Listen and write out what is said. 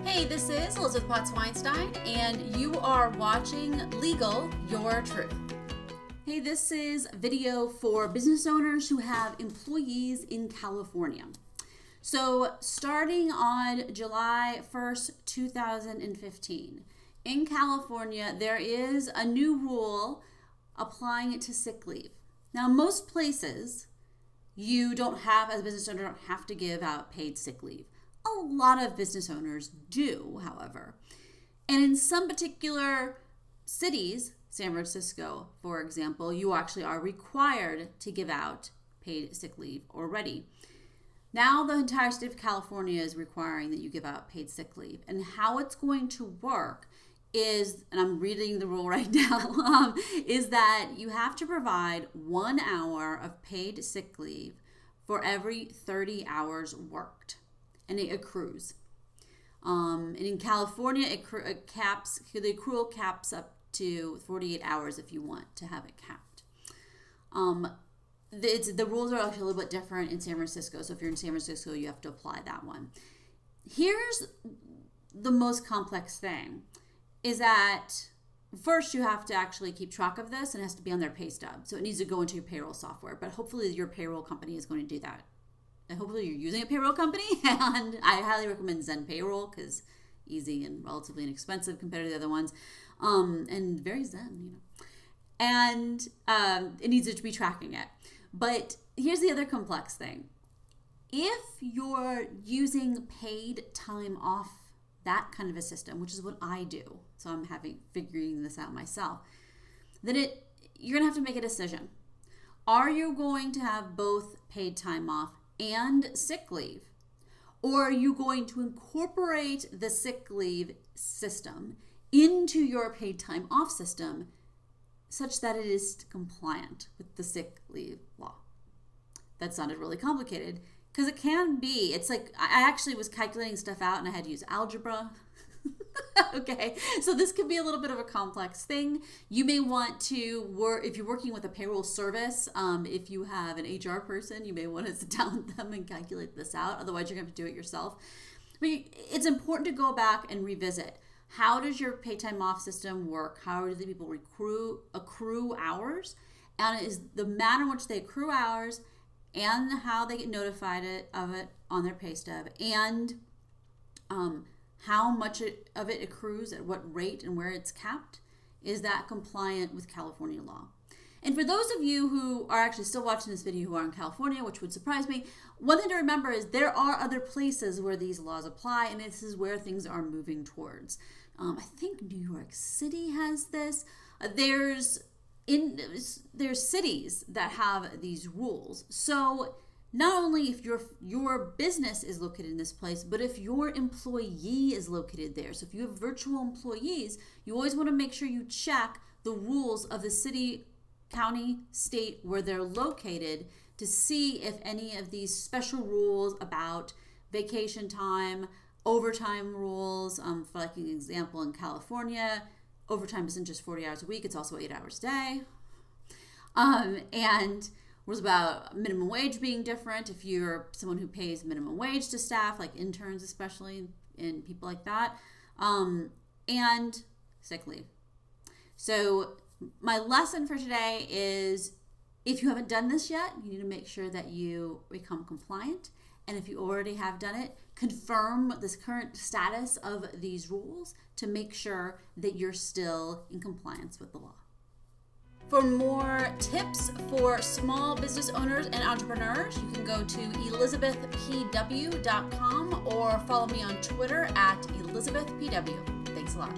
Hey, this is Elizabeth Potts Weinstein, and you are watching Legal Your Truth. Hey, this is a video for business owners who have employees in California. So, starting on July 1st, 2015, in California, there is a new rule applying it to sick leave. Now, most places, you don't have, as a business owner, don't have to give out paid sick leave. A lot of business owners do, however. And in some particular cities, San Francisco, for example, you actually are required to give out paid sick leave already. Now the entire state of California is requiring that you give out paid sick leave. And how it's going to work is, and I'm reading the rule right now, is that you have to provide 1 hour of paid sick leave for every 30 hours worked. And it accrues. And in California, the accrual caps up to 48 hours if you want to have it capped. The rules are actually a little bit different in San Francisco. So if you're in San Francisco, you have to apply that one. Here's the most complex thing, is that first you have to actually keep track of this, and it has to be on their pay stub. So it needs to go into your payroll software, but hopefully your payroll company is going to do that. And hopefully you're using a payroll company, and I highly recommend Zen Payroll because easy and relatively inexpensive compared to the other ones, and very zen, And it needs to be tracking it. But here's the other complex thing: if you're using paid time off, that kind of a system, which is what I do, so I'm figuring this out myself, then you're gonna have to make a decision. Are you going to have both paid time off and sick leave? Or are you going to incorporate the sick leave system into your paid time off system such that it is compliant with the sick leave law? That sounded really complicated because it can be. It's like I actually was calculating stuff out and I had to use algebra. Okay, so this could be a little bit of a complex thing. You may want to work, if you're working with a payroll service, if you have an HR person, you may want to sit down with them and calculate this out. Otherwise, you're going to have to do it yourself. But it's important to go back and revisit. How does your pay time off system work? How do the people accrue hours? And is the manner in which they accrue hours and how they get notified of it on their pay stub, and how much of it accrues at what rate and where it's capped, is that compliant with California law? And for those of you who are actually still watching this video who are in California, which would surprise me, one thing to remember is there are other places where these laws apply, and this is where things are moving towards. I think New York City has this. There's cities that have these rules. So not only if your business is located in this place, but if your employee is located there. So if you have virtual employees, you always want to make sure you check the rules of the city, county, state where they're located to see if any of these special rules about vacation time, overtime rules, for like an example in California, overtime isn't just 40 hours a week, it's also 8 hours a day. And rules about minimum wage being different if you're someone who pays minimum wage to staff, like interns especially, and people like that, and sick leave. So my lesson for today is, if you haven't done this yet, you need to make sure that you become compliant. And if you already have done it, confirm this current status of these rules to make sure that you're still in compliance with the law. For more tips for small business owners and entrepreneurs, you can go to elizabethpw.com or follow me on Twitter at ElizabethPW. Thanks a lot.